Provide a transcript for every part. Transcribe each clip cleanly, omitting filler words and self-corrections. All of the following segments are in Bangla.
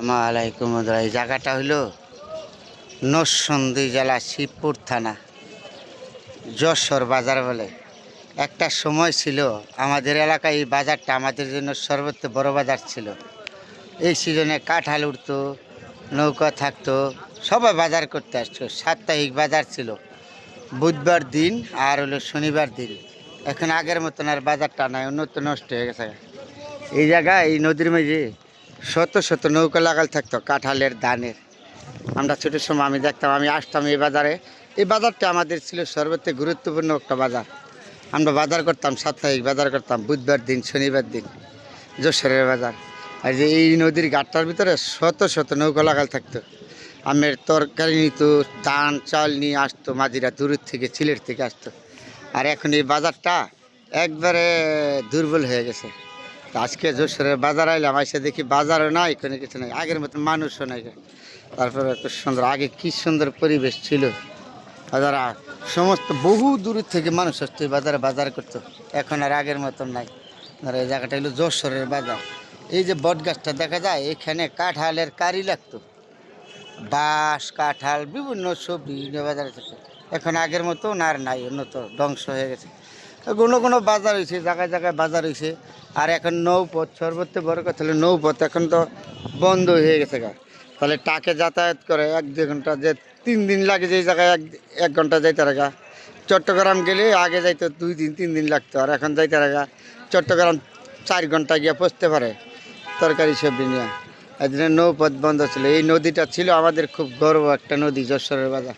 আসসালামাইকুম। এই জায়গাটা হইল নরসিংদী জেলা শিবপুর থানা, যশোর বাজার বলে। একটা সময় ছিল আমাদের এলাকায় এই বাজারটা আমাদের জন্য সর্বোচ্চ বড় বাজার ছিল। এই সিজনে কাঁঠাল উঠতো, নৌকা থাকতো, সবাই বাজার করতে আসতো। সাপ্তাহিক বাজার ছিল বুধবার দিন আর হলো শনিবার দিন। এখন আগের মতন আর বাজারটা নাই, উন্নত নষ্ট হয়ে গেছে। এই জায়গায় এই নদীর মাঝে শত শত নৌকা লাগাল থাকতো কাঁঠালের ধানের। আমরা ছোটোর সময় আমি দেখতাম, আমি আসতাম এই বাজারে। এই বাজারটা আমাদের ছিল সর্বোচ্চ গুরুত্বপূর্ণ একটা বাজার। আমরা বাজার করতাম, সাপ্তাহিক বাজার করতাম বুধবার দিন শনিবার দিন, যশোরের বাজার। আর যে এই নদীর ঘাটটার ভিতরে শত শত নৌকা লাগাল থাকতো। আমের তরকারি নিত, ধান চাল নিয়ে আসতো মাঝিরা দূরের থেকে, সিলেট থেকে আসতো। আর এখন এই বাজারটা একবারে দুর্বল হয়ে গেছে। আজকে যশোরের বাজার আইলাম, এসে দেখি বাজারও নাই, কোনো কিছু নাই, আগের মতন মানুষও নাই। তারপরে এত সুন্দর, আগে কি সুন্দর পরিবেশ ছিল। বাজার সমস্ত বহু দূরের থেকে মানুষ আসতো এই বাজারে বাজার করতো। এখন আর আগের মতন নাই। আর এই জায়গাটা হলো যশোরের বাজার। এই যে বট গাছটা দেখা যায়, এখানে কাঁঠালের কারি লাগতো, বাঁশ কাঁঠাল বিভিন্ন সবজি বাজারে থাকে। এখন আগের মতো আর নাই, উন্নত ধ্বংস হয়ে গেছে। কোনো কোনো বাজার হয়েছে, জায়গায় জায়গায় বাজার হয়েছে। আর এখন নৌপথ, সর্বোচ্চ বড় কথা হলো নৌপথ এখন তো বন্ধ হয়ে গেছে গা। তাহলে টাকে যাতায়াত করে 1-2 ঘন্টা, যে 3 দিন লাগে যে জায়গায় 1 ঘন্টা যাইতে রাখা। চট্টগ্রাম গেলে আগে যাইতো 2 দিন 3 দিন লাগতো, আর এখন যাইতে রাখা চট্টগ্রাম 4 ঘন্টা গিয়ে পৌঁছতে পারে তরকারি সবজি নিয়ে। এই জন্য নৌপথ বন্ধ ছিল। এই নদীটা ছিল আমাদের খুব গর্ব একটা নদী, যশোরের বাজার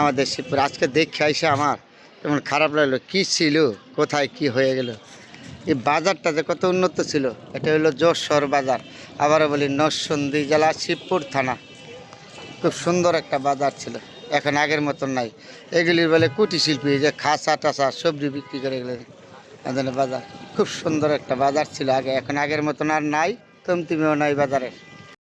আমাদের শিবপুর। আজকে দেখে আইসে আমার তেমন খারাপ লাগলো, কী ছিল কোথায় কি হয়ে গেল। এই বাজারটা যে কত উন্নত ছিল, এটা হলো যশোর বাজার। আবারও বলি নরসিংদী জেলা শিবপুর থানা। খুব সুন্দর একটা বাজার ছিল, এখন আগের মতন নাই। এগুলির বলে কুটির শিল্পী, যে খাসা টাসা সবজি বিক্রি করে এগুলো বাজার। খুব সুন্দর একটা বাজার ছিল আগে, এখন আগের মতন আর নাই, কমতিমেও নাই বাজারের।